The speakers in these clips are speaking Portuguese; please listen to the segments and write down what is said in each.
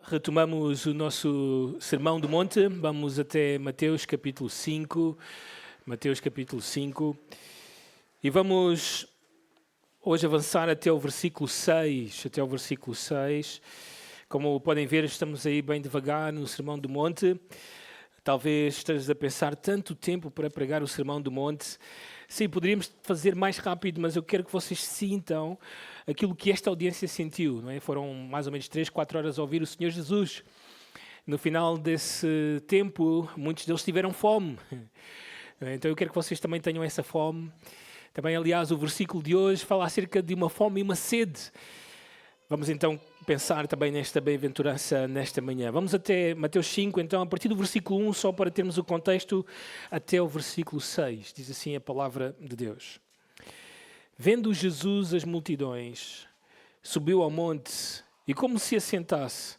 Retomamos o nosso Sermão do Monte, vamos até Mateus capítulo 5, e vamos hoje avançar até o versículo 6, Como podem ver, estamos aí bem devagar no Sermão do Monte. Talvez estejas a pensar tanto tempo para pregar o Sermão do Monte. Sim, poderíamos fazer mais rápido, mas eu quero que vocês sintam aquilo que esta audiência sentiu. Não é? Foram mais ou menos 3, 4 horas a ouvir o Senhor Jesus. No final desse tempo, muitos deles tiveram fome. Então eu quero que vocês também tenham essa fome. Também, aliás, o versículo de hoje fala acerca de uma fome e uma sede. Vamos então pensar também nesta bem-aventurança nesta manhã. Vamos até Mateus 5, então, a partir do versículo 1, só para termos o contexto, até o versículo 6. Diz assim a palavra de Deus. Vendo Jesus as multidões, subiu ao monte e, como se assentasse,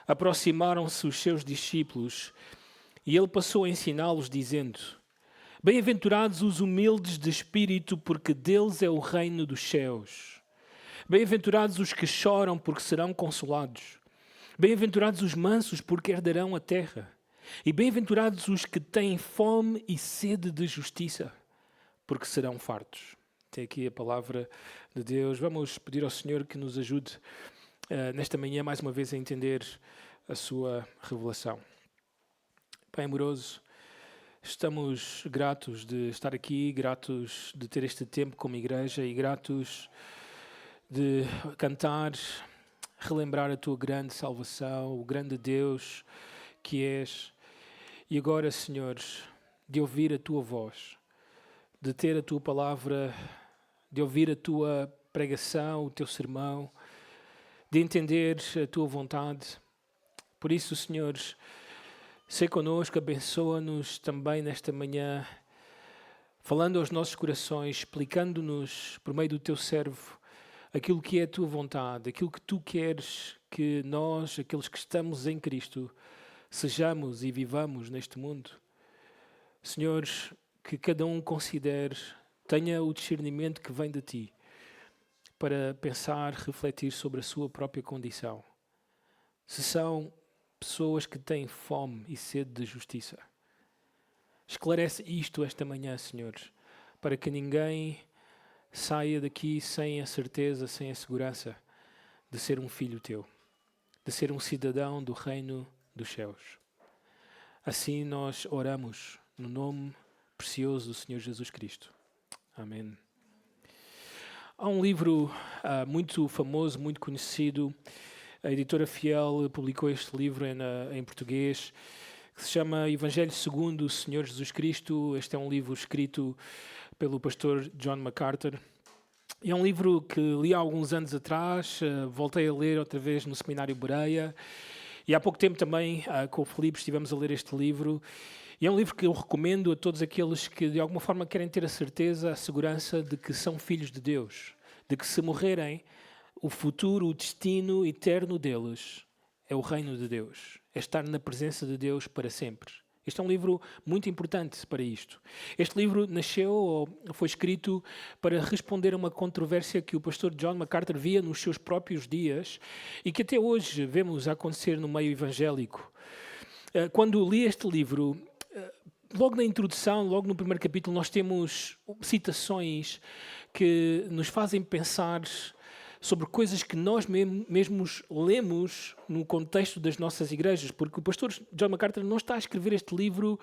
aproximaram-se os seus discípulos e ele passou a ensiná-los, dizendo: Bem-aventurados os humildes de espírito, porque deles é o reino dos céus. Bem-aventurados os que choram, porque serão consolados. Bem-aventurados os mansos, porque herdarão a terra. E bem-aventurados os que têm fome e sede de justiça, porque serão fartos. Tem aqui a palavra de Deus. Vamos pedir ao Senhor que nos ajude nesta manhã mais uma vez a entender a sua revelação. Pai amoroso, estamos gratos de estar aqui, gratos de ter este tempo como igreja e gratos de cantar, relembrar a Tua grande salvação, o grande Deus que és. E agora, Senhor, de ouvir a Tua voz, de ter a Tua palavra, de ouvir a Tua pregação, o Teu sermão, de entender a Tua vontade. Por isso, Senhor, sei connosco, abençoa-nos também nesta manhã, falando aos nossos corações, explicando-nos por meio do Teu servo aquilo que é a Tua vontade, aquilo que Tu queres que nós, aqueles que estamos em Cristo, sejamos e vivamos neste mundo. Senhor, que cada um considere, tenha o discernimento que vem de Ti, para pensar, refletir sobre a sua própria condição. Se são pessoas que têm fome e sede de justiça, esclarece isto esta manhã, Senhor, para que ninguém saia daqui sem a certeza, sem a segurança de ser um filho Teu, de ser um cidadão do reino dos céus. Assim nós oramos no nome precioso do Senhor Jesus Cristo. Amém. Há um livro muito famoso, muito conhecido. A editora Fiel publicou este livro em português, que se chama Evangelho segundo o Senhor Jesus Cristo. Este é um livro escrito pelo pastor John MacArthur. E é um livro que li há alguns anos atrás, voltei a ler outra vez no Seminário Bereia. E há pouco tempo também, com o Filipe, estivemos a ler este livro. E é um livro que eu recomendo a todos aqueles que de alguma forma querem ter a certeza, a segurança de que são filhos de Deus. De que se morrerem, o futuro, o destino eterno deles é o reino de Deus. É estar na presença de Deus para sempre. Este é um livro muito importante para isto. Este livro nasceu ou foi escrito para responder a uma controvérsia que o pastor John MacArthur via nos seus próprios dias e que até hoje vemos acontecer no meio evangélico. Quando li este livro, logo na introdução, logo no primeiro capítulo, nós temos citações que nos fazem pensar sobre coisas que nós mesmos lemos no contexto das nossas igrejas, porque o pastor John MacArthur não está a escrever este livro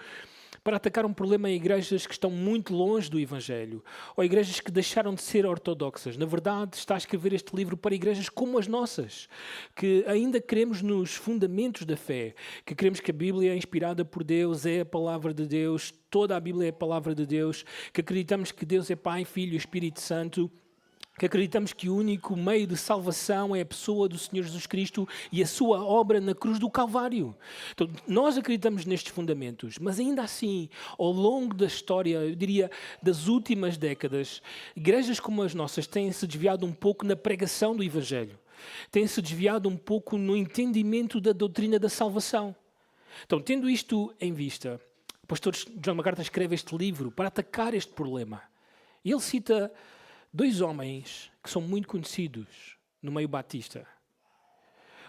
para atacar um problema em igrejas que estão muito longe do Evangelho, ou igrejas que deixaram de ser ortodoxas. Na verdade, está a escrever este livro para igrejas como as nossas, que ainda cremos nos fundamentos da fé, que cremos que a Bíblia é inspirada por Deus, é a palavra de Deus, toda a Bíblia é a palavra de Deus, que acreditamos que Deus é Pai, Filho e Espírito Santo, que acreditamos que o único meio de salvação é a pessoa do Senhor Jesus Cristo e a sua obra na cruz do Calvário. Então, nós acreditamos nestes fundamentos, mas ainda assim, ao longo da história, eu diria, das últimas décadas, igrejas como as nossas têm-se desviado um pouco na pregação do Evangelho, têm-se desviado um pouco no entendimento da doutrina da salvação. Então, tendo isto em vista, o pastor John MacArthur escreve este livro para atacar este problema. E ele cita 2 homens que são muito conhecidos no meio batista.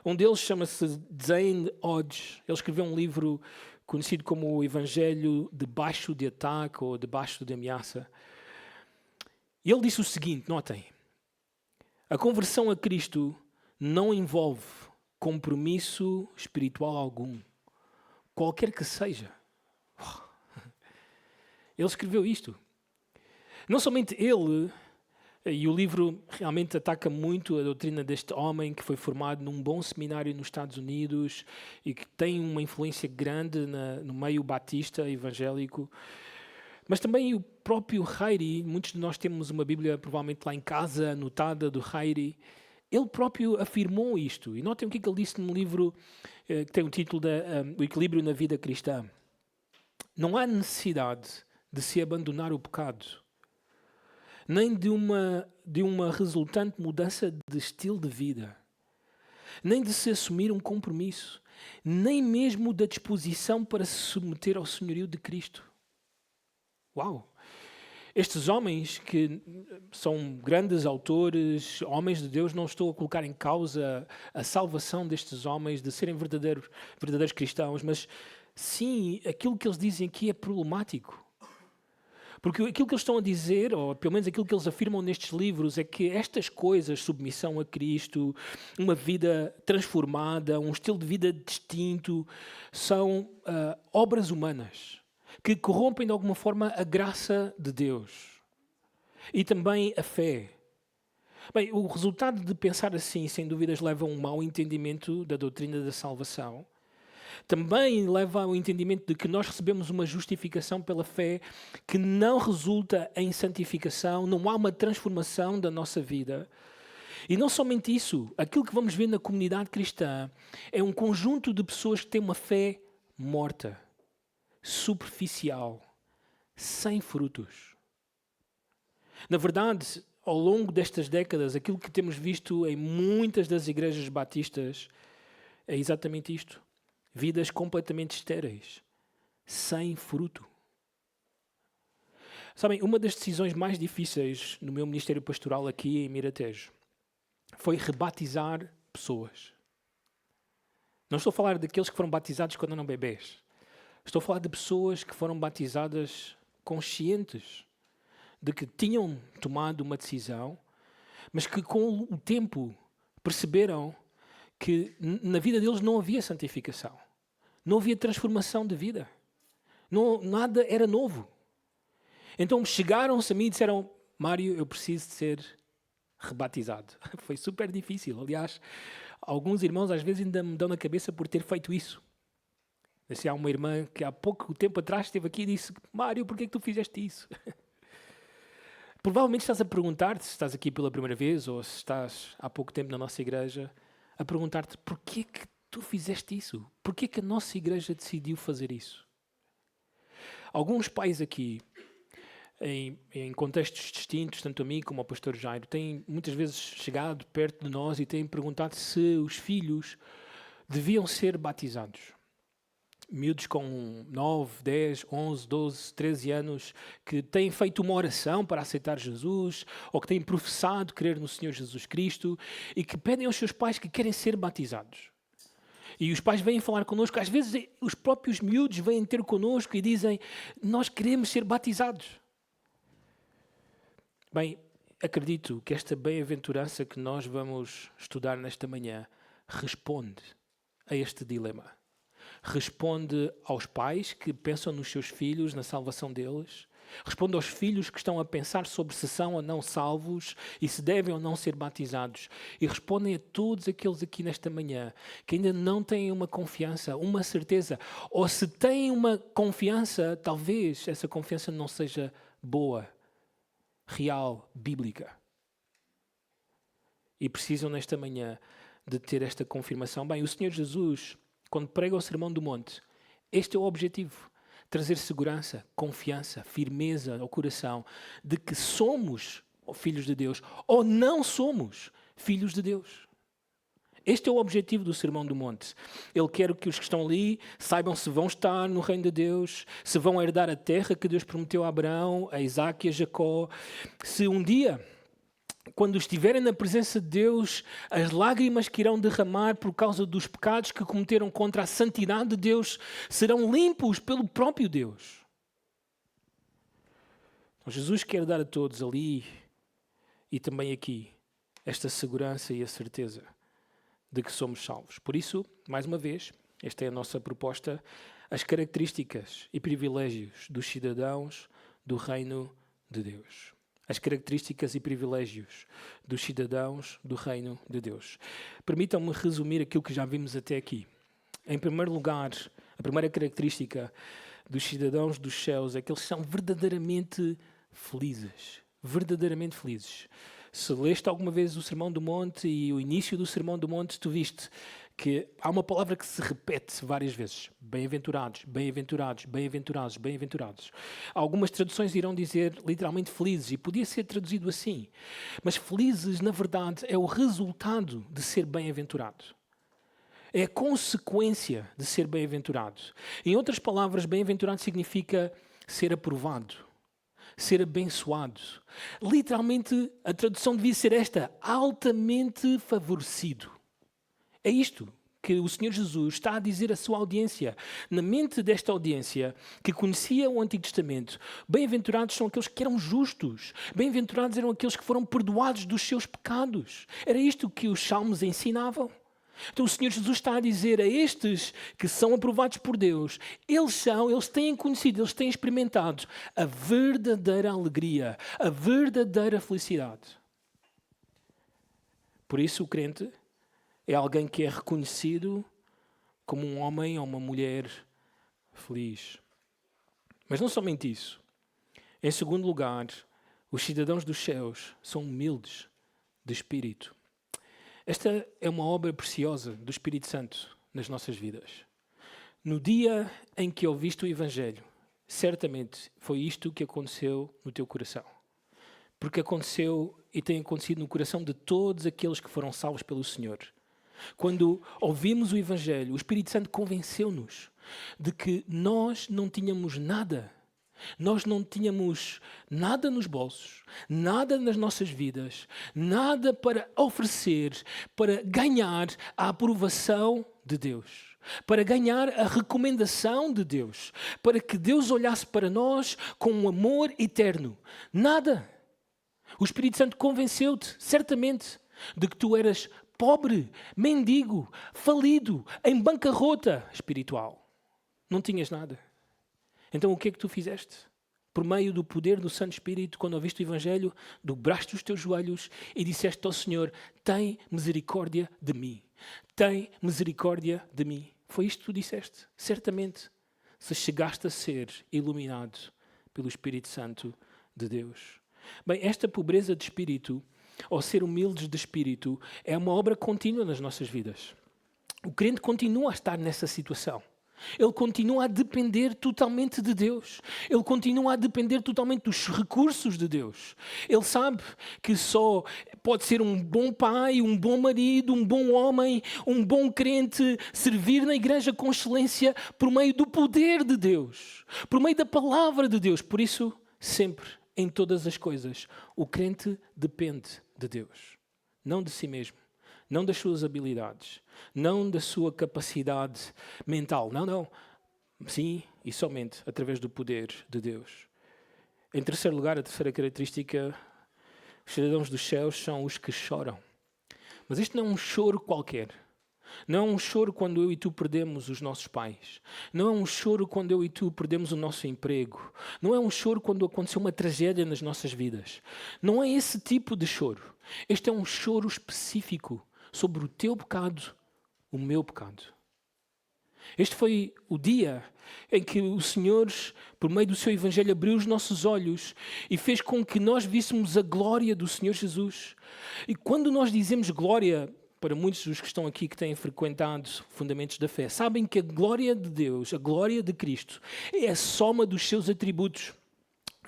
Um deles chama-se Zane Hodge. Ele escreveu um livro conhecido como o Evangelho debaixo de ataque ou debaixo de ameaça. E ele disse o seguinte, notem, a conversão a Cristo não envolve compromisso espiritual algum, qualquer que seja. Ele escreveu isto. Não somente ele, e o livro realmente ataca muito a doutrina deste homem que foi formado num bom seminário nos Estados Unidos e que tem uma influência grande no meio batista evangélico, mas também o próprio Heidi, muitos de nós temos uma Bíblia provavelmente lá em casa anotada do Heidi, ele próprio afirmou isto. E notem o que ele disse num livro que tem o título de O Equilíbrio na Vida Cristã. Não há necessidade de se abandonar o pecado, nem de uma resultante mudança de estilo de vida, nem de se assumir um compromisso, nem mesmo da disposição para se submeter ao senhorio de Cristo. Uau! Estes homens que são grandes autores, homens de Deus, não estou a colocar em causa a salvação destes homens de serem verdadeiros cristãos, mas sim, aquilo que eles dizem aqui é problemático. Porque aquilo que eles estão a dizer, ou pelo menos aquilo que eles afirmam nestes livros, é que estas coisas, submissão a Cristo, uma vida transformada, um estilo de vida distinto, são obras humanas que corrompem de alguma forma a graça de Deus e também a fé. Bem, o resultado de pensar assim, sem dúvidas, leva a um mau entendimento da doutrina da salvação. Também leva ao entendimento de que nós recebemos uma justificação pela fé que não resulta em santificação, não há uma transformação da nossa vida. E não somente isso, aquilo que vamos ver na comunidade cristã é um conjunto de pessoas que têm uma fé morta, superficial, sem frutos. Na verdade, ao longo destas décadas, aquilo que temos visto em muitas das igrejas batistas é exatamente isto. Vidas completamente estéreis, sem fruto. Sabem, uma das decisões mais difíceis no meu ministério pastoral aqui em Miratejo foi rebatizar pessoas. Não estou a falar daqueles que foram batizados quando eram bebês. Estou a falar de pessoas que foram batizadas conscientes de que tinham tomado uma decisão, mas que com o tempo perceberam que na vida deles não havia santificação, não havia transformação de vida, nada era novo. Então chegaram-se a mim e disseram: Mário, eu preciso de ser rebatizado. Foi super difícil. Aliás, alguns irmãos às vezes ainda me dão na cabeça por ter feito isso. Há uma irmã que há pouco tempo atrás esteve aqui e disse: Mário, porquê é que tu fizeste isso? Provavelmente estás a perguntar-te, se estás aqui pela primeira vez ou se estás há pouco tempo na nossa igreja, a perguntar-te: porquê que tu fizeste isso? Porquê que a nossa igreja decidiu fazer isso? Alguns pais aqui, em contextos distintos, tanto a mim como ao pastor Jairo, têm muitas vezes chegado perto de nós e têm perguntado se os filhos deviam ser batizados. Miúdos com 9, 10, 11, 12, 13 anos que têm feito uma oração para aceitar Jesus ou que têm professado crer no Senhor Jesus Cristo e que pedem aos seus pais que querem ser batizados. E os pais vêm falar connosco, às vezes os próprios miúdos vêm ter connosco e dizem: nós queremos ser batizados. Bem, acredito que esta bem-aventurança que nós vamos estudar nesta manhã responde a este dilema. Responde aos pais que pensam nos seus filhos, na salvação deles. Responde aos filhos que estão a pensar sobre se são ou não salvos e se devem ou não ser batizados. E respondem a todos aqueles aqui nesta manhã que ainda não têm uma confiança, uma certeza. Ou se têm uma confiança, talvez essa confiança não seja boa, real, bíblica. E precisam nesta manhã de ter esta confirmação. Bem, o Senhor Jesus, quando prega o Sermão do Monte, este é o objetivo: trazer segurança, confiança, firmeza ao coração de que somos filhos de Deus ou não somos filhos de Deus. Este é o objetivo do Sermão do Monte. Ele quer que os que estão ali saibam se vão estar no reino de Deus, se vão herdar a terra que Deus prometeu a Abraão, a Isaac e a Jacó, se um dia, quando estiverem na presença de Deus, as lágrimas que irão derramar por causa dos pecados que cometeram contra a santidade de Deus serão limpos pelo próprio Deus. Então, Jesus quer dar a todos ali e também aqui esta segurança e a certeza de que somos salvos. Por isso, mais uma vez, esta é a nossa proposta, as características e privilégios dos cidadãos do reino de Deus. As características e privilégios dos cidadãos do reino de Deus. Permitam-me resumir aquilo que já vimos até aqui. Em primeiro lugar, a primeira característica dos cidadãos dos céus é que eles são verdadeiramente felizes. Verdadeiramente felizes. Se leste alguma vez o Sermão do Monte e o início do Sermão do Monte, tu viste que há uma palavra que se repete várias vezes. Bem-aventurados, bem-aventurados, bem-aventurados, bem-aventurados. Algumas traduções irão dizer literalmente felizes, e podia ser traduzido assim. Mas felizes, na verdade, é o resultado de ser bem-aventurado. É a consequência de ser bem-aventurado. Em outras palavras, bem-aventurado significa ser aprovado, ser abençoado. Literalmente, a tradução devia ser esta: altamente favorecido. É isto que o Senhor Jesus está a dizer à sua audiência. Na mente desta audiência, que conhecia o Antigo Testamento, bem-aventurados são aqueles que eram justos. Bem-aventurados eram aqueles que foram perdoados dos seus pecados. Era isto que os salmos ensinavam. Então o Senhor Jesus está a dizer a estes que são aprovados por Deus, eles têm conhecido, eles têm experimentado a verdadeira alegria, a verdadeira felicidade. Por isso o crente é alguém que é reconhecido como um homem ou uma mulher feliz. Mas não somente isso. Em segundo lugar, os cidadãos dos céus são humildes de espírito. Esta é uma obra preciosa do Espírito Santo nas nossas vidas. No dia em que ouviste o Evangelho, certamente foi isto que aconteceu no teu coração. Porque aconteceu e tem acontecido no coração de todos aqueles que foram salvos pelo Senhor. Quando ouvimos o Evangelho, o Espírito Santo convenceu-nos de que nós não tínhamos nada. Nós não tínhamos nada nos bolsos, nada nas nossas vidas, nada para oferecer, para ganhar a aprovação de Deus, para ganhar a recomendação de Deus, para que Deus olhasse para nós com um amor eterno. Nada. O Espírito Santo convenceu-te, certamente, de que tu eras pobre, mendigo, falido, em bancarrota espiritual. Não tinhas nada. Então o que é que tu fizeste? Por meio do poder do Santo Espírito, quando ouviste o Evangelho, dobraste os teus joelhos e disseste ao Senhor: tem misericórdia de mim. Tem misericórdia de mim. Foi isto que tu disseste? Certamente, se chegaste a ser iluminado pelo Espírito Santo de Deus. Bem, esta pobreza de espírito, ou ser humildes de espírito, é uma obra contínua nas nossas vidas. O crente continua a estar nessa situação. Ele continua a depender totalmente de Deus. Ele continua a depender totalmente dos recursos de Deus. Ele sabe que só pode ser um bom pai, um bom marido, um bom homem, um bom crente, servir na igreja com excelência por meio do poder de Deus, por meio da palavra de Deus. Por isso, sempre, em todas as coisas, o crente depende de Deus, não de si mesmo. Não das suas habilidades, não da sua capacidade mental. Não. Sim, e somente através do poder de Deus. Em terceiro lugar, a terceira característica, os cidadãos dos céus são os que choram. Mas isto não é um choro qualquer. Não é um choro quando eu e tu perdemos os nossos pais. Não é um choro quando eu e tu perdemos o nosso emprego. Não é um choro quando aconteceu uma tragédia nas nossas vidas. Não é esse tipo de choro. Este é um choro específico sobre o teu pecado, o meu pecado. Este foi o dia em que o Senhor, por meio do seu Evangelho, abriu os nossos olhos e fez com que nós víssemos a glória do Senhor Jesus. E quando nós dizemos glória, para muitos dos que estão aqui que têm frequentado fundamentos da fé, sabem que a glória de Deus, a glória de Cristo, é a soma dos seus atributos.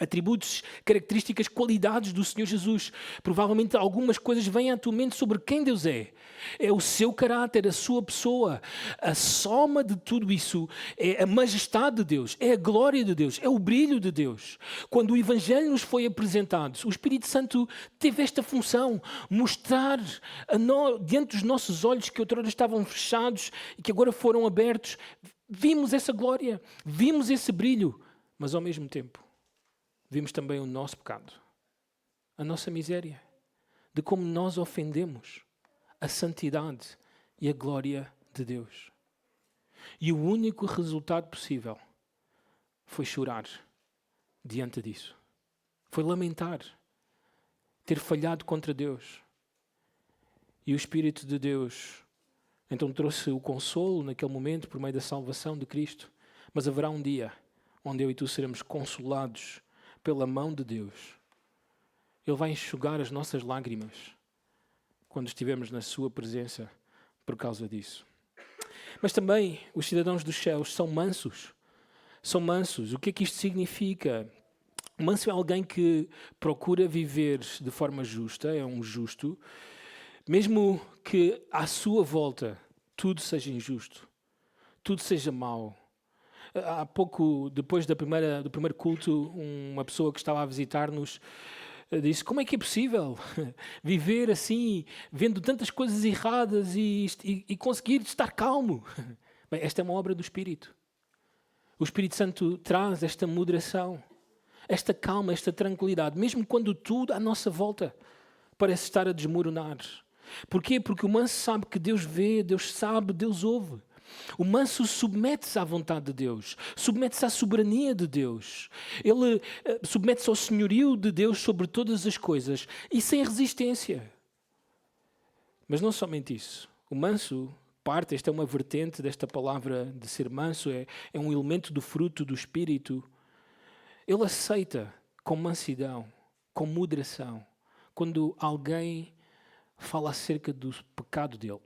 atributos, características, qualidades do Senhor Jesus. Provavelmente algumas coisas vêm à tua mente sobre quem Deus é. É o seu caráter, a sua pessoa. A soma de tudo isso é a majestade de Deus, é a glória de Deus, é o brilho de Deus. Quando o Evangelho nos foi apresentado, o Espírito Santo teve esta função, mostrar diante dos nossos olhos que outrora estavam fechados e que agora foram abertos. Vimos essa glória, vimos esse brilho, mas ao mesmo tempo vimos também o nosso pecado, a nossa miséria, de como nós ofendemos a santidade e a glória de Deus. E o único resultado possível foi chorar diante disso. Foi lamentar ter falhado contra Deus. E o Espírito de Deus então trouxe o consolo naquele momento por meio da salvação de Cristo. Mas haverá um dia onde eu e tu seremos consolados pela mão de Deus. Ele vai enxugar as nossas lágrimas quando estivermos na sua presença por causa disso. Mas também os cidadãos dos céus são mansos. São mansos. O que é que isto significa? Manso é alguém que procura viver de forma justa, é um justo, mesmo que à sua volta tudo seja injusto, tudo seja mau. Há pouco, depois do primeiro culto, uma pessoa que estava a visitar-nos disse: como é que é possível viver assim, vendo tantas coisas erradas e conseguir estar calmo? Bem, esta é uma obra do Espírito. O Espírito Santo traz esta moderação, esta calma, esta tranquilidade, mesmo quando tudo à nossa volta parece estar a desmoronar. Porquê? Porque o manso sabe que Deus vê, Deus sabe, Deus ouve. O manso submete-se à vontade de Deus, submete-se à soberania de Deus. Ele submete-se ao senhorio de Deus sobre todas as coisas e sem resistência. Mas não somente isso. O manso, esta é uma vertente desta palavra de ser manso, é um elemento do fruto do Espírito. Ele aceita com mansidão, com moderação, quando alguém fala acerca do pecado dele,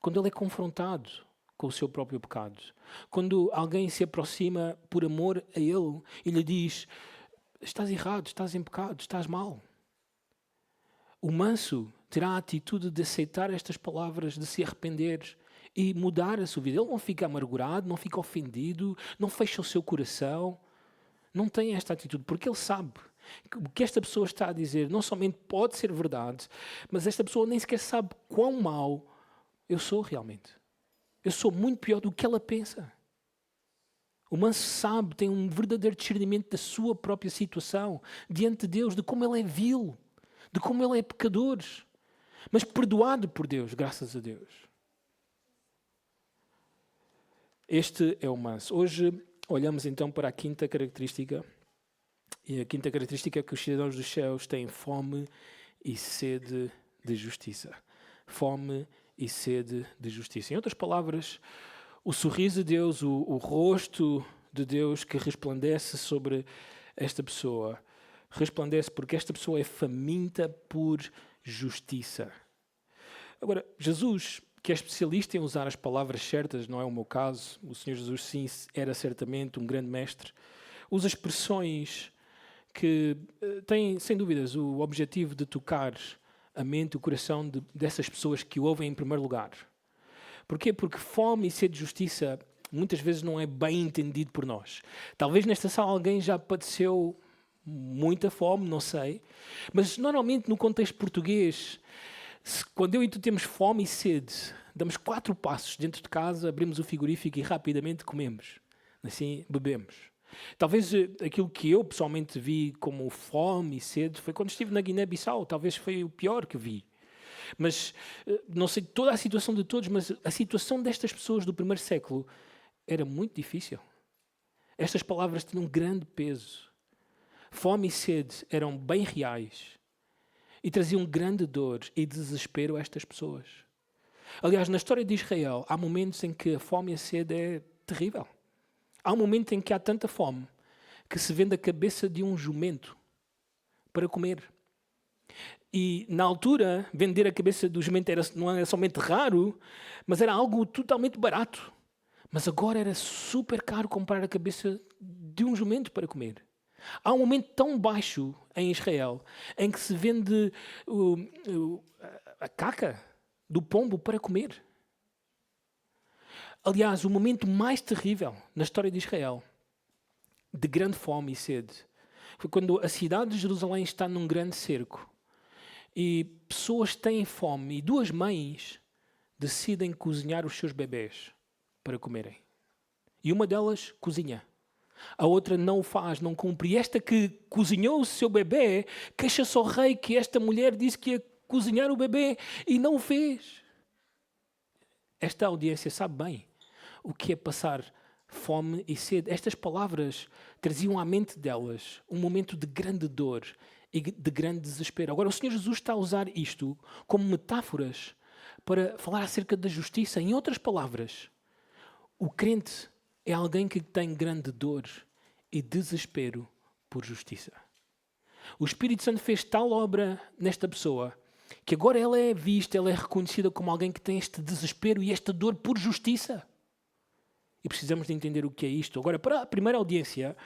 quando ele é confrontado com o seu próprio pecado. Quando alguém se aproxima por amor a ele e lhe diz: estás errado, estás em pecado, estás mal. O manso terá a atitude de aceitar estas palavras, de se arrepender e mudar a sua vida. Ele não fica amargurado, não fica ofendido, não fecha o seu coração. Não tem esta atitude, porque ele sabe que o que esta pessoa está a dizer não somente pode ser verdade, mas esta pessoa nem sequer sabe quão mau eu sou realmente. Eu sou muito pior do que ela pensa. O manso sabe, tem um verdadeiro discernimento da sua própria situação diante de Deus, de como ele é vil, de como ele é pecador, mas perdoado por Deus, graças a Deus. Este é o manso. Hoje olhamos então para a quinta característica. E a quinta característica é que os cidadãos dos céus têm fome e sede de justiça. Fome e sede de justiça. Em outras palavras, o sorriso de Deus, o rosto de Deus que resplandece sobre esta pessoa, resplandece porque esta pessoa é faminta por justiça. Agora, Jesus, que é especialista em usar as palavras certas, não é o meu caso, o Senhor Jesus sim era certamente um grande mestre, usa expressões que têm, sem dúvidas, o objetivo de tocar a mente e o coração dessas pessoas que o ouvem em primeiro lugar. Porquê? Porque fome e sede de justiça muitas vezes não é bem entendido por nós. Talvez nesta sala alguém já padeceu muita fome, não sei. Mas normalmente no contexto português, quando eu e tu temos fome e sede, damos 4 passos dentro de casa, abrimos o frigorífico e rapidamente comemos. Assim, bebemos. Talvez aquilo que eu pessoalmente vi como fome e sede foi quando estive na Guiné-Bissau. Talvez foi o pior que vi. Mas não sei toda a situação de todos, mas a situação destas pessoas do primeiro século era muito difícil. Estas palavras tinham um grande peso. Fome e sede eram bem reais e traziam grande dor e desespero a estas pessoas. Aliás, na história de Israel, há momentos em que a fome e a sede é terrível. Há um momento em que há tanta fome que se vende a cabeça de um jumento para comer. E, na altura, vender a cabeça do jumento não era somente raro, mas era algo totalmente barato. Mas agora era super caro comprar a cabeça de um jumento para comer. Há um momento tão baixo em Israel em que se vende a caca do pombo para comer. Aliás, o momento mais terrível na história de Israel, de grande fome e sede, foi quando a cidade de Jerusalém está num grande cerco e pessoas têm fome e duas mães decidem cozinhar os seus bebés para comerem. E uma delas cozinha. A outra não o faz, não cumpre. E esta que cozinhou o seu bebê queixa-se ao rei que esta mulher disse que ia cozinhar o bebê e não o fez. Esta audiência sabe bem o que é passar fome e sede. Estas palavras traziam à mente delas um momento de grande dor e de grande desespero. Agora, o Senhor Jesus está a usar isto como metáforas para falar acerca da justiça. Em outras palavras, o crente é alguém que tem grande dor e desespero por justiça. O Espírito Santo fez tal obra nesta pessoa que agora ela é vista, ela é reconhecida como alguém que tem este desespero e esta dor por justiça. E precisamos de entender o que é isto. Agora, para a primeira audiência,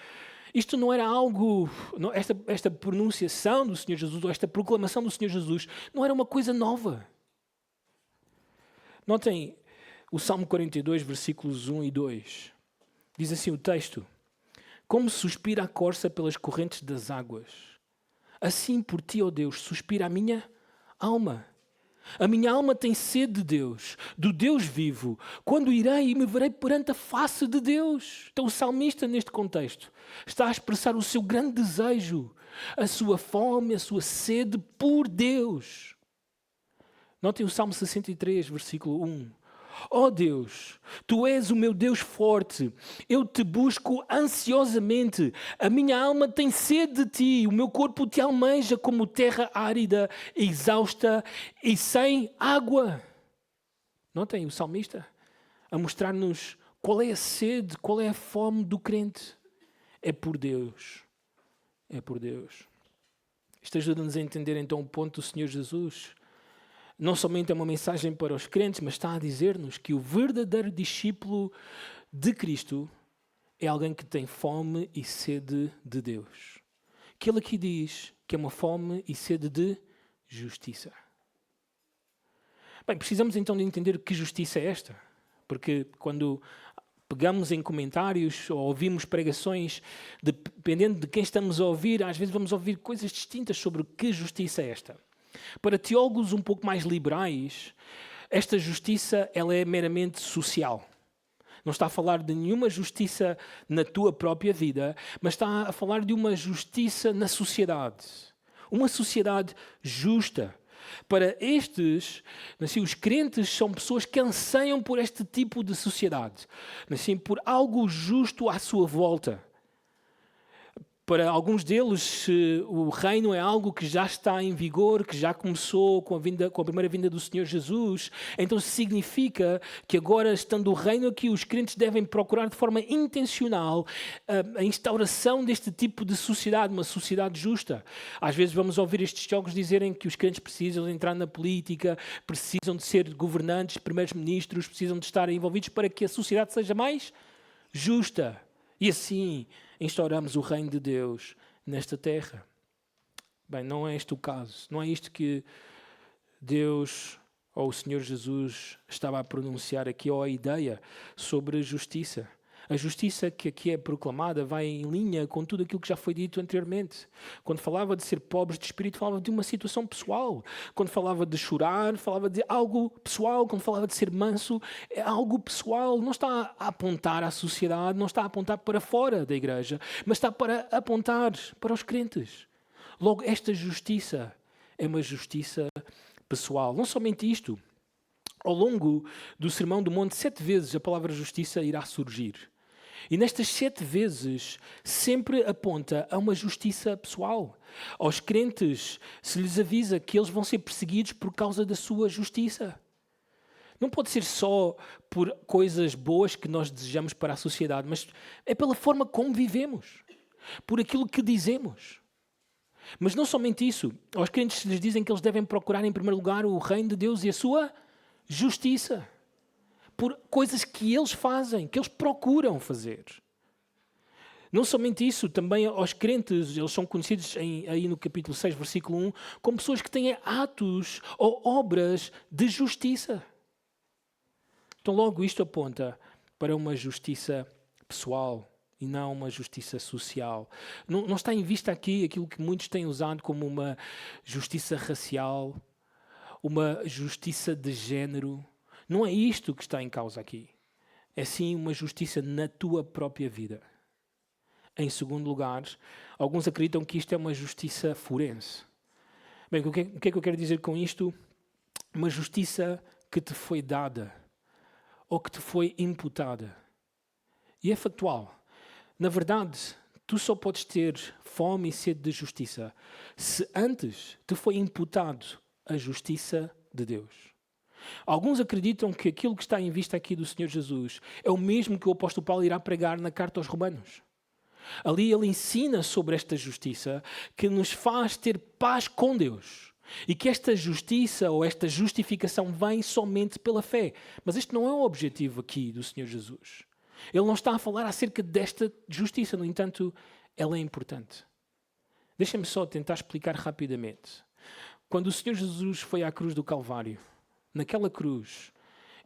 isto não era algo... Esta pronunciação do Senhor Jesus, ou esta proclamação do Senhor Jesus, não era uma coisa nova. Notem o Salmo 42, versículos 1 e 2. Diz assim o texto: como suspira a corça pelas correntes das águas, assim por ti, ó Deus, suspira a minha alma. A minha alma tem sede de Deus, do Deus vivo. Quando irei e me verei perante a face de Deus? Então o salmista, neste contexto, está a expressar o seu grande desejo, a sua fome, a sua sede por Deus. Notem o Salmo 63, versículo 1. Ó Deus, Tu és o meu Deus forte, eu te busco ansiosamente, a minha alma tem sede de Ti, o meu corpo Te almeja como terra árida, exausta e sem água. Notem o salmista a mostrar-nos qual é a sede, qual é a fome do crente. É por Deus, é por Deus. Isto ajuda-nos a entender então o ponto do Senhor Jesus. Não somente é uma mensagem para os crentes, mas está a dizer-nos que o verdadeiro discípulo de Cristo é alguém que tem fome e sede de Deus. Que ele aqui diz que é uma fome e sede de justiça. Bem, precisamos então de entender que justiça é esta. Porque quando pegamos em comentários ou ouvimos pregações, dependendo de quem estamos a ouvir, às vezes vamos ouvir coisas distintas sobre que justiça é esta. Para teólogos um pouco mais liberais, esta justiça ela é meramente social. Não está a falar de nenhuma justiça na tua própria vida, mas está a falar de uma justiça na sociedade. Uma sociedade justa. Para estes, assim, os crentes são pessoas que anseiam por este tipo de sociedade. Assim, por algo justo à sua volta. Para alguns deles, o reino é algo que já está em vigor, que já começou com a primeira vinda do Senhor Jesus. Então significa que agora, estando o reino aqui, os crentes devem procurar de forma intencional a instauração deste tipo de sociedade, uma sociedade justa. Às vezes vamos ouvir estes teólogos dizerem que os crentes precisam de entrar na política, precisam de ser governantes, primeiros ministros, precisam de estar envolvidos para que a sociedade seja mais justa. E assim instauramos o reino de Deus nesta terra. Bem, não é este o caso. Não é isto que Deus ou o Senhor Jesus estava a pronunciar aqui, ou a ideia sobre a justiça. A justiça que aqui é proclamada vai em linha com tudo aquilo que já foi dito anteriormente. Quando falava de ser pobres de espírito, falava de uma situação pessoal. Quando falava de chorar, falava de algo pessoal. Quando falava de ser manso, é algo pessoal. Não está a apontar à sociedade, não está a apontar para fora da igreja, mas está para apontar para os crentes. Logo, esta justiça é uma justiça pessoal. Não somente isto. Ao longo do Sermão do Monte, 7 vezes a palavra justiça irá surgir. E nestas 7 vezes sempre aponta a uma justiça pessoal. Aos crentes se lhes avisa que eles vão ser perseguidos por causa da sua justiça. Não pode ser só por coisas boas que nós desejamos para a sociedade, mas é pela forma como vivemos, por aquilo que dizemos. Mas não somente isso. Aos crentes se lhes dizem que eles devem procurar em primeiro lugar o reino de Deus e a sua justiça. Por coisas que eles fazem, que eles procuram fazer. Não somente isso, também aos crentes, eles são conhecidos aí no capítulo 6, versículo 1, como pessoas que têm atos ou obras de justiça. Então logo isto aponta para uma justiça pessoal e não uma justiça social. Não está em vista aqui aquilo que muitos têm usado como uma justiça racial, uma justiça de género. Não é isto que está em causa aqui. É sim uma justiça na tua própria vida. Em segundo lugar, alguns acreditam que isto é uma justiça forense. Bem, o que é que eu quero dizer com isto? Uma justiça que te foi dada ou que te foi imputada. E é factual. Na verdade, tu só podes ter fome e sede de justiça se antes te foi imputado a justiça de Deus. Alguns acreditam que aquilo que está em vista aqui do Senhor Jesus é o mesmo que o apóstolo Paulo irá pregar na carta aos Romanos. Ali ele ensina sobre esta justiça que nos faz ter paz com Deus. E que esta justiça ou esta justificação vem somente pela fé. Mas este não é o objetivo aqui do Senhor Jesus. Ele não está a falar acerca desta justiça, no entanto, ela é importante. Deixem-me só tentar explicar rapidamente. Quando o Senhor Jesus foi à cruz do Calvário, naquela cruz,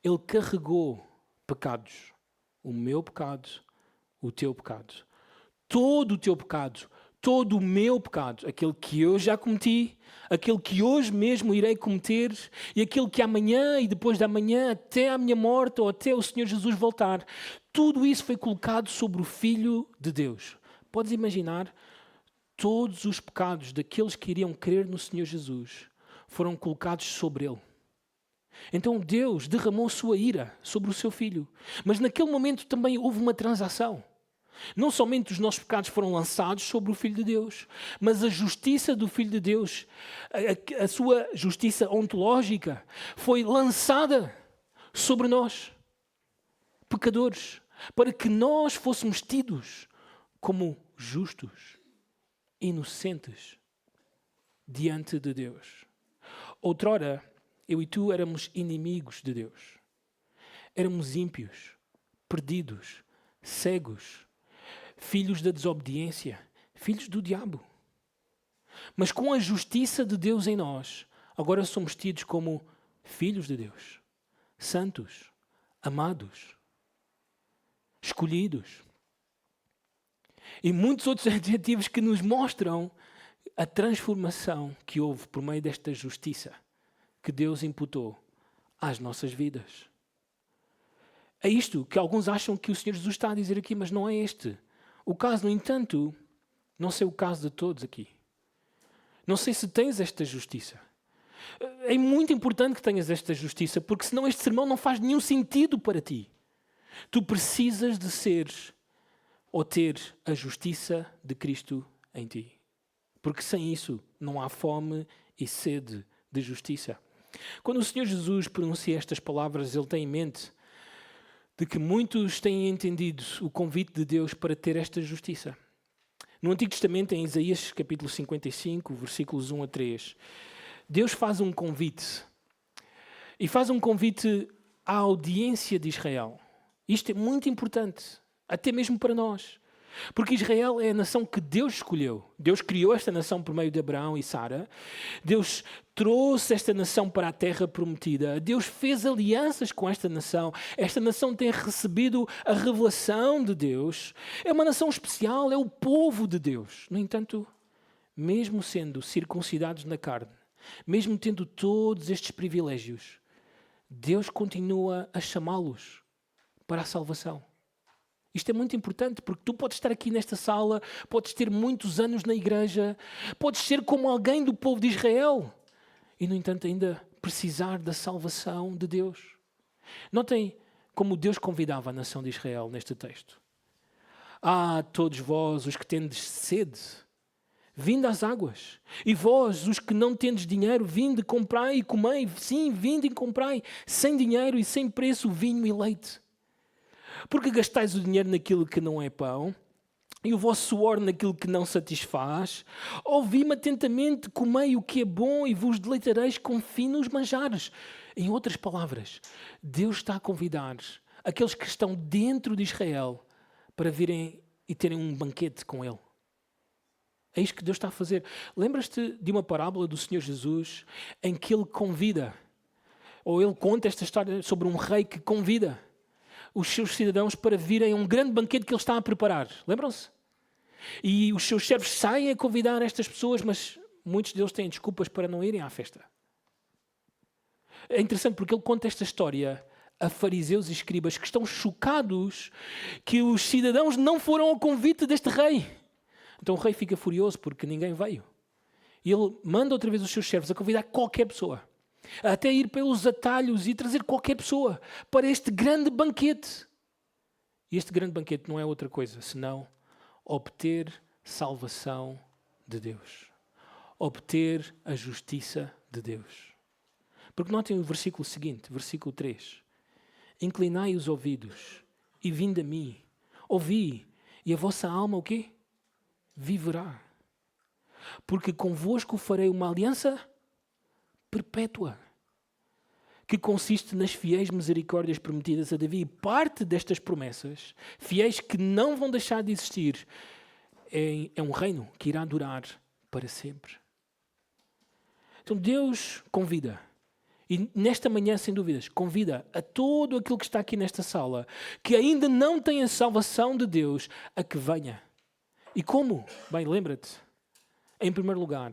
ele carregou pecados. O meu pecado, o teu pecado. Todo o teu pecado, todo o meu pecado, aquele que eu já cometi, aquele que hoje mesmo irei cometer e aquele que amanhã e depois de amanhã, até a minha morte ou até o Senhor Jesus voltar, tudo isso foi colocado sobre o Filho de Deus. Podes imaginar, todos os pecados daqueles que iriam crer no Senhor Jesus foram colocados sobre Ele. Então Deus derramou sua ira sobre o seu Filho. Mas naquele momento também houve uma transação. Não somente os nossos pecados foram lançados sobre o Filho de Deus, mas a justiça do Filho de Deus, a sua justiça ontológica, foi lançada sobre nós, pecadores, para que nós fôssemos tidos como justos, inocentes, diante de Deus. Outrora, eu e tu éramos inimigos de Deus. Éramos ímpios, perdidos, cegos, filhos da desobediência, filhos do diabo. Mas com a justiça de Deus em nós, agora somos tidos como filhos de Deus, santos, amados, escolhidos. E muitos outros adjetivos que nos mostram a transformação que houve por meio desta justiça que Deus imputou às nossas vidas. É isto que alguns acham que o Senhor Jesus está a dizer aqui, mas não é este. O caso, no entanto, não sei o caso de todos aqui. Não sei se tens esta justiça. É muito importante que tenhas esta justiça, porque senão este sermão não faz nenhum sentido para ti. Tu precisas de ser ou ter a justiça de Cristo em ti. Porque sem isso não há fome e sede de justiça. Quando o Senhor Jesus pronuncia estas palavras, ele tem em mente de que muitos têm entendido o convite de Deus para ter esta justiça. No Antigo Testamento, em Isaías capítulo 55, versículos 1 a 3, Deus faz um convite. E faz um convite à audiência de Israel. Isto é muito importante, até mesmo para nós. Porque Israel é a nação que Deus escolheu. Deus criou esta nação por meio de Abraão e Sara. Deus trouxe esta nação para a terra prometida. Deus fez alianças com esta nação. Esta nação tem recebido a revelação de Deus. É uma nação especial, é o povo de Deus. No entanto, mesmo sendo circuncidados na carne, mesmo tendo todos estes privilégios, Deus continua a chamá-los para a salvação. Isto é muito importante, porque tu podes estar aqui nesta sala, podes ter muitos anos na igreja, podes ser como alguém do povo de Israel e, no entanto, ainda precisar da salvação de Deus. Notem como Deus convidava a nação de Israel neste texto. Todos vós, os que tendes sede, vinde às águas. E vós, os que não tendes dinheiro, vinde, comprai e comei. Sim, vinde e comprai, sem dinheiro e sem preço, vinho e leite. Porque gastais o dinheiro naquilo que não é pão e o vosso suor naquilo que não satisfaz? Ouvi-me atentamente, comei o que é bom e vos deleitareis com finos manjares. Em outras palavras, Deus está a convidar aqueles que estão dentro de Israel para virem e terem um banquete com Ele. É isto que Deus está a fazer. Lembras-te de uma parábola do Senhor Jesus em que Ele convida, ou Ele conta esta história sobre um rei que convida os seus cidadãos para virem a um grande banquete que Ele está a preparar. Lembram-se? E os seus servos saem a convidar estas pessoas, mas muitos deles têm desculpas para não irem à festa. É interessante porque Ele conta esta história a fariseus e escribas que estão chocados que os cidadãos não foram ao convite deste rei. Então o rei fica furioso porque ninguém veio. E ele manda outra vez os seus servos a convidar qualquer pessoa, até ir pelos atalhos e trazer qualquer pessoa para este grande banquete. E este grande banquete não é outra coisa senão obter salvação de Deus. Obter a justiça de Deus. Porque notem o versículo seguinte, versículo 3. Inclinai os ouvidos e vinde a mim. Ouvi, e a vossa alma o quê? Viverá. Porque convosco farei uma aliança perpétua, que consiste nas fiéis misericórdias prometidas a Davi. Parte destas promessas, fiéis que não vão deixar de existir, é um reino que irá durar para sempre. Então Deus convida, e nesta manhã, sem dúvidas, convida a todo aquele que está aqui nesta sala, que ainda não tem a salvação de Deus, a que venha. E como? Bem, lembra-te, em primeiro lugar,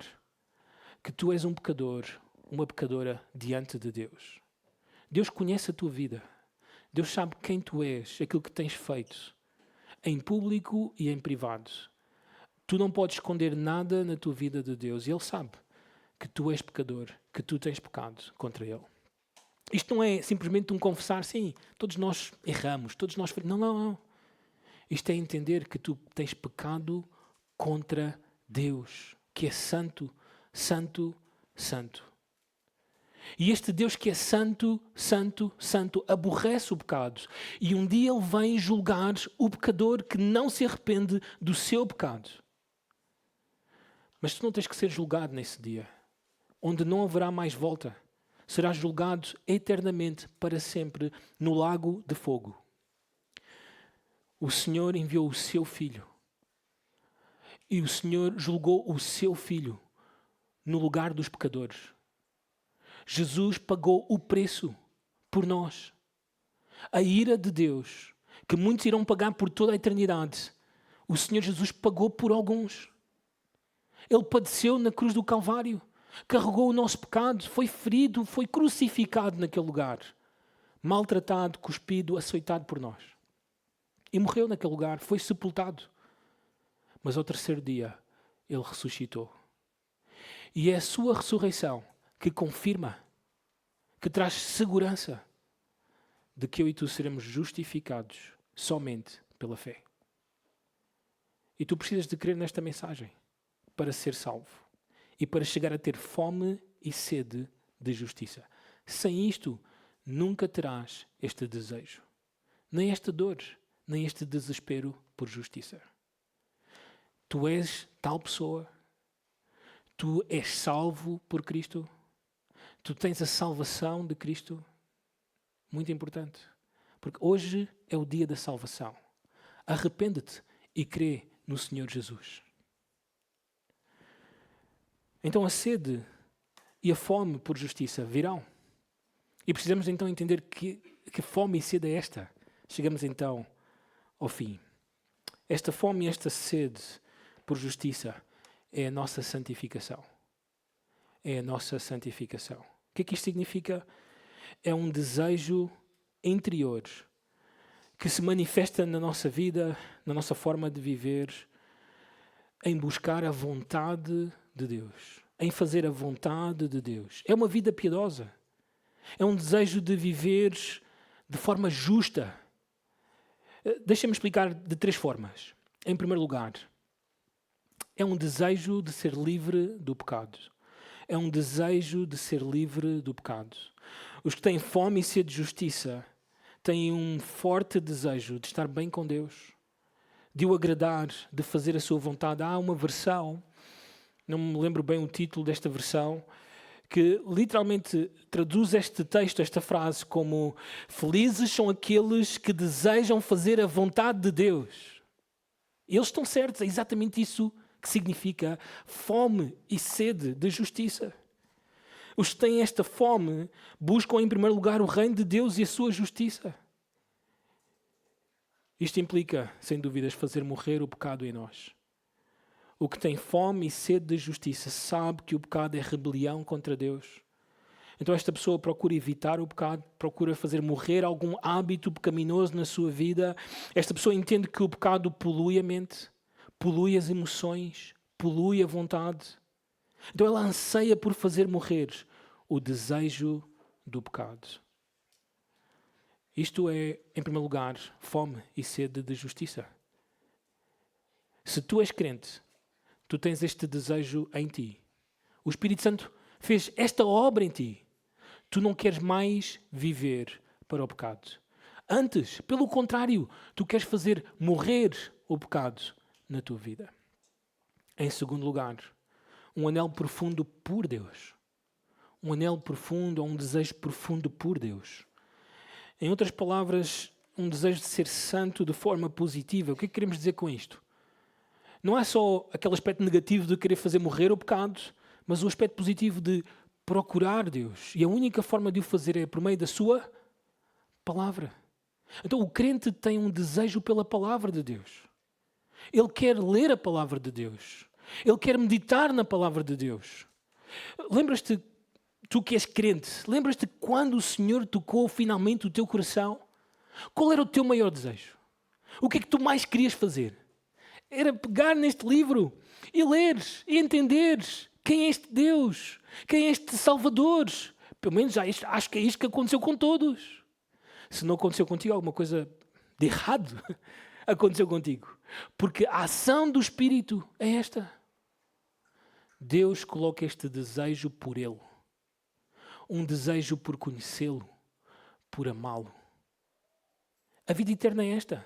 que tu és um pecador, uma pecadora diante de Deus. Deus conhece a tua vida. Deus sabe quem tu és, aquilo que tens feito, em público e em privado. Tu não podes esconder nada na tua vida de Deus. E Ele sabe que tu és pecador, que tu tens pecado contra Ele. Isto não é simplesmente um confessar, sim, todos nós erramos, todos nós... Não. Isto é entender que tu tens pecado contra Deus, que é santo, santo, santo. E este Deus que é santo, santo, santo, aborrece o pecado. E um dia Ele vem julgar o pecador que não se arrepende do seu pecado. Mas tu não tens que ser julgado nesse dia, onde não haverá mais volta. Serás julgado eternamente, para sempre, no lago de fogo. O Senhor enviou o seu Filho. E o Senhor julgou o seu Filho no lugar dos pecadores. Jesus pagou o preço por nós. A ira de Deus, que muitos irão pagar por toda a eternidade, o Senhor Jesus pagou por alguns. Ele padeceu na cruz do Calvário, carregou o nosso pecado, foi ferido, foi crucificado naquele lugar, maltratado, cuspido, açoitado por nós. E morreu naquele lugar, foi sepultado. Mas ao terceiro dia, Ele ressuscitou. E é a sua ressurreição que confirma, que traz segurança de que eu e tu seremos justificados somente pela fé. E tu precisas de crer nesta mensagem para ser salvo e para chegar a ter fome e sede de justiça. Sem isto, nunca terás este desejo, nem esta dor, nem este desespero por justiça. Tu és tal pessoa, tu és salvo por Cristo, tu tens a salvação de Cristo. Muito importante, porque hoje é o dia da salvação. Arrepende-te e crê no Senhor Jesus. Então a sede e a fome por justiça virão. E precisamos então entender que fome e sede é esta. Chegamos então ao fim. Esta fome e esta sede por justiça é a nossa santificação. É a nossa santificação. O que é que isto significa? É um desejo interior que se manifesta na nossa vida, na nossa forma de viver, em buscar a vontade de Deus, em fazer a vontade de Deus. É uma vida piedosa. É um desejo de viver de forma justa. Deixa-me explicar de 3 formas. Em primeiro lugar, é um desejo de ser livre do pecado. É um desejo de ser livre do pecado. Os que têm fome e sede de justiça têm um forte desejo de estar bem com Deus, de o agradar, de fazer a sua vontade. Há uma versão, não me lembro bem o título desta versão, que literalmente traduz este texto, esta frase, como: felizes são aqueles que desejam fazer a vontade de Deus. Eles estão certos, é exatamente isso que significa fome e sede de justiça. Os que têm esta fome buscam em primeiro lugar o reino de Deus e a sua justiça. Isto implica, sem dúvidas, fazer morrer o pecado em nós. O que tem fome e sede de justiça sabe que o pecado é rebelião contra Deus. Então esta pessoa procura evitar o pecado, procura fazer morrer algum hábito pecaminoso na sua vida. Esta pessoa entende que o pecado polui a mente, polui as emoções, polui a vontade. Então ela anseia por fazer morrer o desejo do pecado. Isto é, em primeiro lugar, fome e sede de justiça. Se tu és crente, tu tens este desejo em ti. O Espírito Santo fez esta obra em ti. Tu não queres mais viver para o pecado. Antes, pelo contrário, tu queres fazer morrer o pecado na tua vida. Em segundo lugar, um anelo profundo por Deus. Um anelo profundo ou um desejo profundo por Deus. Em outras palavras, um desejo de ser santo de forma positiva. O que é que queremos dizer com isto? Não é só aquele aspecto negativo de querer fazer morrer o pecado, mas o aspecto positivo de procurar Deus. E a única forma de o fazer é por meio da sua palavra. Então o crente tem um desejo pela palavra de Deus. Ele quer ler a palavra de Deus. Ele quer meditar na palavra de Deus. Lembras-te, tu que és crente, lembras-te quando o Senhor tocou finalmente o teu coração? Qual era o teu maior desejo? O que é que tu mais querias fazer? Era pegar neste livro e leres e entenderes quem é este Deus, quem é este Salvador. Pelo menos acho que é isto que aconteceu com todos. Se não aconteceu contigo, alguma coisa de errado aconteceu contigo. Porque a ação do Espírito é esta. Deus coloca este desejo por Ele. Um desejo por conhecê-lo, por amá-lo. A vida eterna é esta.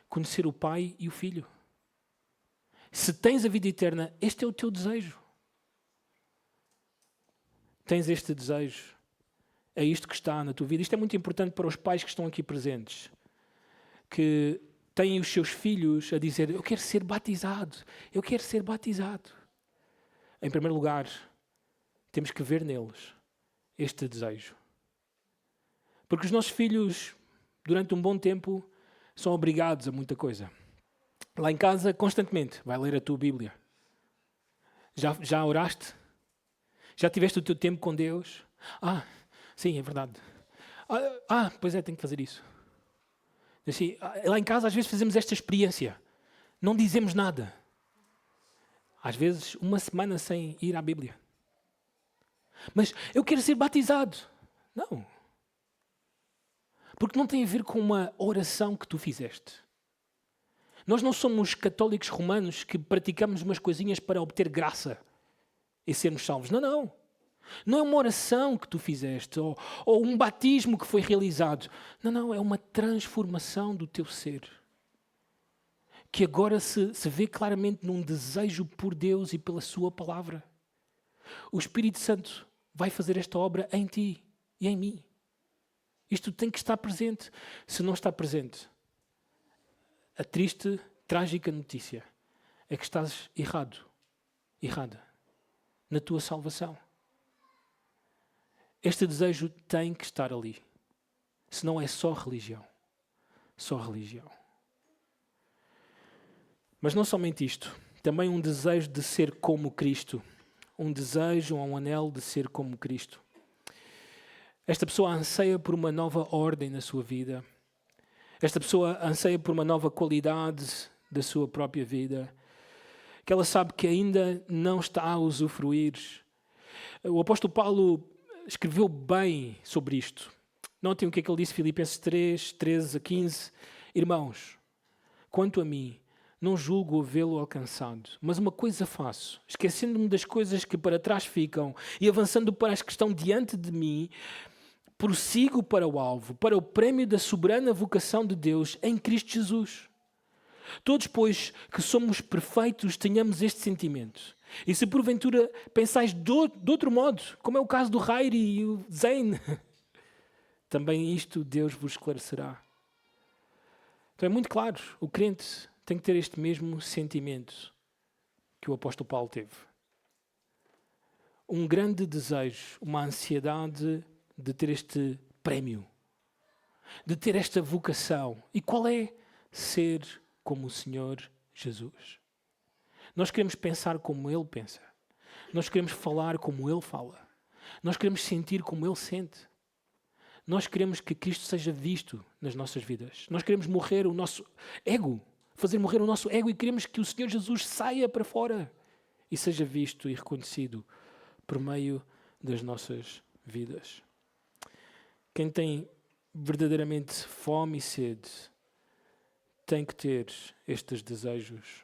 Conhecer o Pai e o Filho. Se tens a vida eterna, este é o teu desejo. Tens este desejo. É isto que está na tua vida. Isto é muito importante para os pais que estão aqui presentes. Que têm os seus filhos a dizer, eu quero ser batizado. Eu quero ser batizado. Em primeiro lugar, temos que ver neles este desejo. Porque os nossos filhos, durante um bom tempo, são obrigados a muita coisa. Lá em casa, constantemente, vai ler a tua Bíblia. Já oraste? Já tiveste o teu tempo com Deus? Sim, é verdade. Pois é, tenho que fazer isso. Assim, lá em casa, às vezes, fazemos esta experiência. Não dizemos nada. Às vezes, uma semana sem ir à Bíblia. Mas eu quero ser batizado. Não. Porque não tem a ver com uma oração que tu fizeste. Nós não somos católicos romanos que praticamos umas coisinhas para obter graça e sermos salvos. Não, não. Não é uma oração que tu fizeste ou um batismo que foi realizado. Não, não. É uma transformação do teu ser. Que agora se vê claramente num desejo por Deus e pela sua palavra. O Espírito Santo vai fazer esta obra em ti e em mim. Isto tem que estar presente. Se não está presente, a triste, trágica notícia é que estás errada, na tua salvação. Este desejo tem que estar ali. Senão é só religião. Só religião. Mas não somente isto. Também um desejo de ser como Cristo. Um desejo ou um anelo de ser como Cristo. Esta pessoa anseia por uma nova ordem na sua vida. Esta pessoa anseia por uma nova qualidade da sua própria vida, que ela sabe que ainda não está a usufruir. O apóstolo Paulo escreveu bem sobre isto. Notem o que é que ele disse, Filipenses 3, 13 a 15. Irmãos, quanto a mim, não julgo havê-lo alcançado, mas uma coisa faço, esquecendo-me das coisas que para trás ficam e avançando para as que estão diante de mim, prossigo para o alvo, para o prémio da soberana vocação de Deus em Cristo Jesus. Todos, pois, que somos perfeitos, tenhamos este sentimento. E se porventura pensais de outro modo, como é o caso do Rairi e o Zayn, também isto Deus vos esclarecerá. Então é muito claro, o crente tem que ter este mesmo sentimento que o apóstolo Paulo teve. Um grande desejo, uma ansiedade de ter este prémio, de ter esta vocação. E qual é? Ser como o Senhor Jesus. Nós queremos pensar como Ele pensa. Nós queremos falar como Ele fala. Nós queremos sentir como Ele sente. Nós queremos que Cristo seja visto nas nossas vidas. Nós queremos morrer o nosso ego, fazer morrer o nosso ego, e queremos que o Senhor Jesus saia para fora e seja visto e reconhecido por meio das nossas vidas. Quem tem verdadeiramente fome e sede tem que ter estes desejos.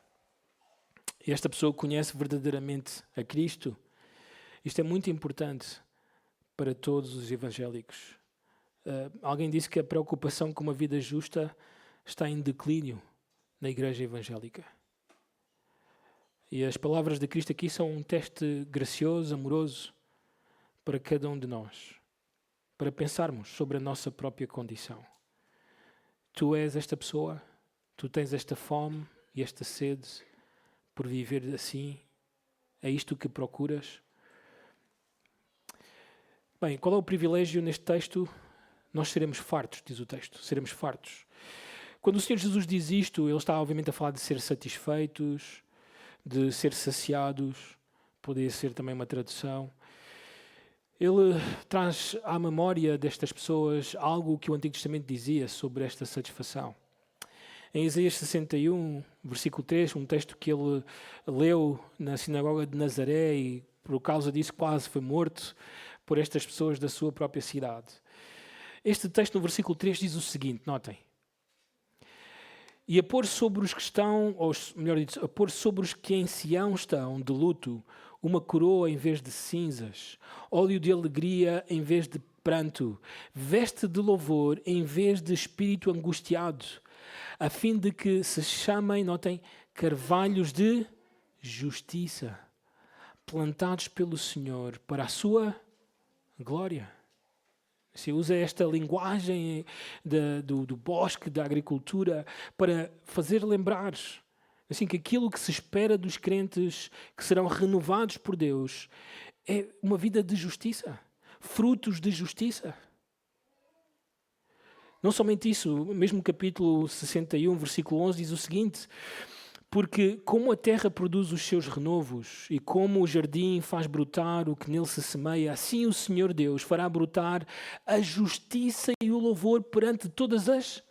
E esta pessoa conhece verdadeiramente a Cristo. Isto é muito importante para todos os evangélicos. Alguém disse que a preocupação com uma vida justa está em declínio na igreja evangélica. E as palavras de Cristo aqui são um teste gracioso, amoroso para cada um de nós, para pensarmos sobre a nossa própria condição. Tu és esta pessoa, tu tens esta fome e esta sede por viver assim, é isto que procuras? Bem, qual é o privilégio neste texto? Nós seremos fartos, diz o texto, seremos fartos. Quando o Senhor Jesus diz isto, Ele está obviamente a falar de ser satisfeitos, de ser saciados, poderia ser também uma tradução. Ele traz à memória destas pessoas algo que o Antigo Testamento dizia sobre esta satisfação. Em Isaías 61, versículo 3, um texto que ele leu na sinagoga de Nazaré e por causa disso quase foi morto por estas pessoas da sua própria cidade. Este texto no versículo 3 diz o seguinte, notem. E a pôr sobre os que estão, ou melhor dito, a pôr sobre os que em Sião estão de luto, uma coroa em vez de cinzas, óleo de alegria em vez de pranto, veste de louvor em vez de espírito angustiado, a fim de que se chamem, notem, carvalhos de justiça, plantados pelo Senhor para a sua glória. Se usa esta linguagem do bosque, da agricultura, para fazer lembrar assim, que aquilo que se espera dos crentes que serão renovados por Deus é uma vida de justiça, frutos de justiça. Não somente isso, o mesmo capítulo 61, versículo 11 diz o seguinte: porque como a terra produz os seus renovos e como o jardim faz brotar o que nele se semeia, assim o Senhor Deus fará brotar a justiça e o louvor perante todas as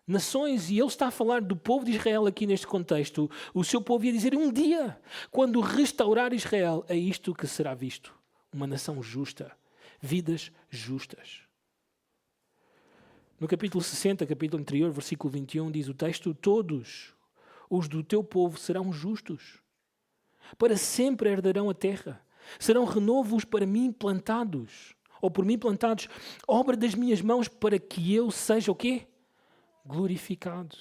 nações. E ele está a falar do povo de Israel aqui neste contexto. O seu povo ia dizer, um dia, quando restaurar Israel, é isto que será visto. Uma nação justa, vidas justas. No capítulo 60, capítulo anterior, versículo 21, diz o texto, todos os do teu povo serão justos, para sempre herdarão a terra, serão renovos para mim plantados, ou por mim plantados, obra das minhas mãos, para que eu seja o quê? Glorificado.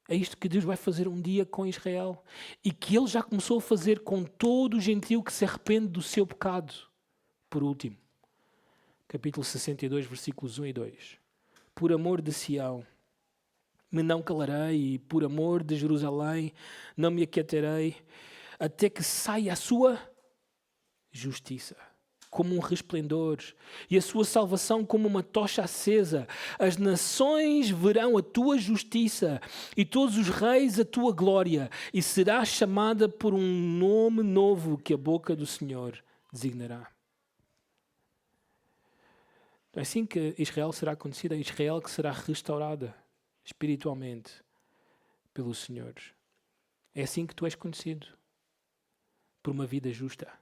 É isto que Deus vai fazer um dia com Israel, e que Ele já começou a fazer com todo o gentio que se arrepende do seu pecado. Por último, capítulo 62, versículos 1 e 2. Por amor de Sião, me não calarei, e por amor de Jerusalém, não me aquietarei, até que saia a sua justiça, como um resplendor, e a sua salvação como uma tocha acesa. As nações verão a tua justiça, e todos os reis a tua glória, e será chamada por um nome novo que a boca do Senhor designará. É assim que Israel será conhecida, é Israel que será restaurada espiritualmente pelo Senhor. É assim que tu és conhecido, por uma vida justa,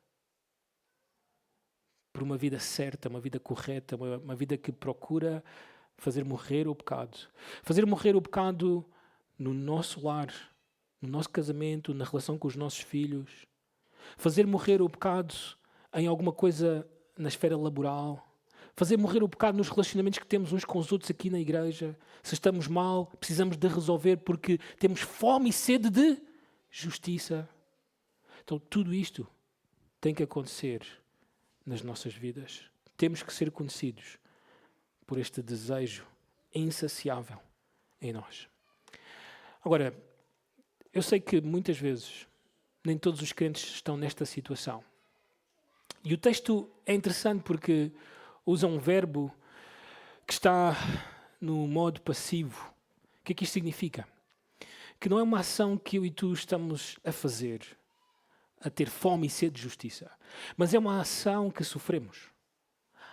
por uma vida certa, uma vida correta, uma vida que procura fazer morrer o pecado. Fazer morrer o pecado no nosso lar, no nosso casamento, na relação com os nossos filhos. Fazer morrer o pecado em alguma coisa na esfera laboral. Fazer morrer o pecado nos relacionamentos que temos uns com os outros aqui na igreja. Se estamos mal, precisamos de resolver porque temos fome e sede de justiça. Então tudo isto tem que acontecer nas nossas vidas. Temos que ser conhecidos por este desejo insaciável em nós. Agora, Eu sei que muitas vezes nem todos os crentes estão nesta situação. E o texto é interessante porque usa um verbo que está no modo passivo. O que é que isto significa? Que não é uma ação que eu e tu estamos a fazer, a ter fome e sede de justiça, mas é uma ação que sofremos.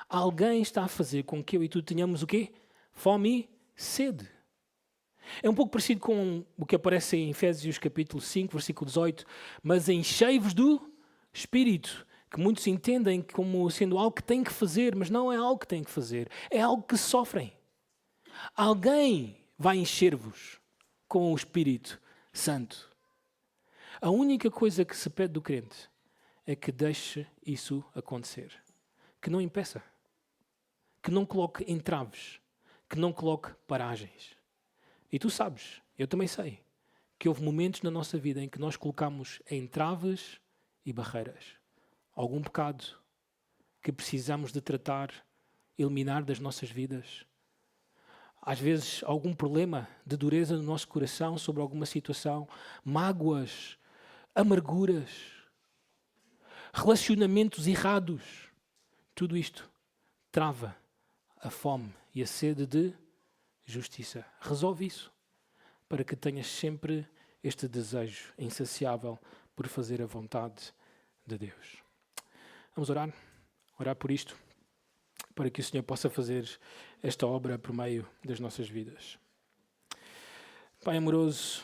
Alguém está a fazer com que eu e tu tenhamos o quê? Fome e sede. É um pouco parecido com o que aparece em Efésios capítulo 5, versículo 18, mas enchei-vos do Espírito, que muitos entendem como sendo algo que têm que fazer, mas não é algo que têm que fazer, é algo que sofrem. Alguém vai encher-vos com o Espírito Santo. A única coisa que se pede do crente é que deixe isso acontecer, que não impeça, que não coloque entraves, que não coloque paragens. E tu sabes, eu também sei, que houve momentos na nossa vida em que nós colocamos entraves e barreiras. Algum pecado que precisamos de tratar, eliminar das nossas vidas. Às vezes, algum problema de dureza no nosso coração sobre alguma situação. Mágoas, amarguras, relacionamentos errados. Tudo isto trava a fome e a sede de justiça. Resolve isso para que tenhas sempre este desejo insaciável por fazer a vontade de Deus. Vamos orar por isto, para que o Senhor possa fazer esta obra por meio das nossas vidas. Pai amoroso,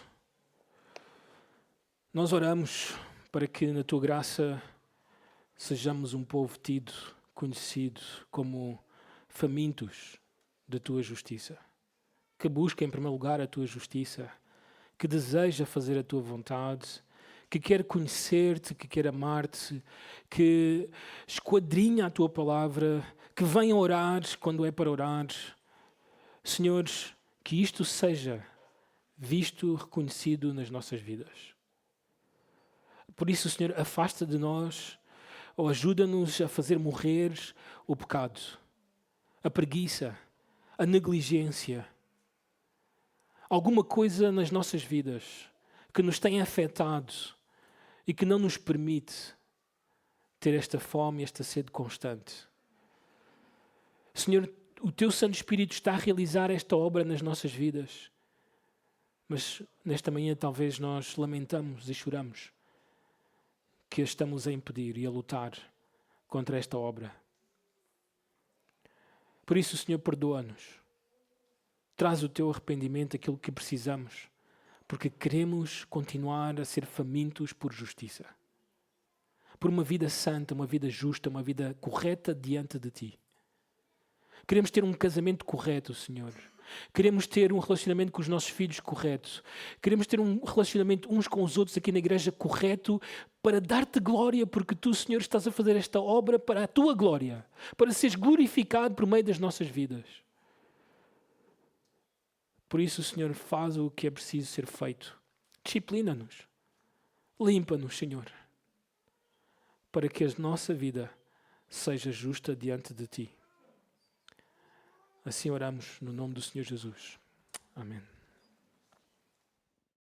nós oramos para que na Tua graça sejamos um povo tido, conhecido como famintos da Tua justiça, que busca em primeiro lugar a Tua justiça, que deseja fazer a Tua vontade, que quer conhecer-te, que quer amar-te, que esquadrinha a Tua palavra, que vem orar quando é para orar. Senhores, que isto seja visto, reconhecido nas nossas vidas. Por isso, Senhor, afasta de nós ou ajuda-nos a fazer morrer o pecado, a preguiça, a negligência, alguma coisa nas nossas vidas que nos tem afetado e que não nos permite ter esta fome, esta sede constante. Senhor, o Teu Santo Espírito está a realizar esta obra nas nossas vidas, mas nesta manhã talvez nós lamentamos e choramos que a estamos a impedir e a lutar contra esta obra. Por isso, Senhor, perdoa-nos. Traz o Teu arrependimento, aquilo que precisamos, porque queremos continuar a ser famintos por justiça. Por uma vida santa, uma vida justa, uma vida correta diante de Ti. Queremos ter um casamento correto, Senhor. Queremos ter um relacionamento com os nossos filhos correto. Queremos ter um relacionamento uns com os outros aqui na igreja correto para dar-te glória, porque Tu, Senhor, estás a fazer esta obra para a Tua glória, para seres glorificado por meio das nossas vidas. Por isso, Senhor, faz o que é preciso ser feito. Disciplina-nos. Limpa-nos, Senhor, para que a nossa vida seja justa diante de Ti. Assim oramos no nome do Senhor Jesus. Amém.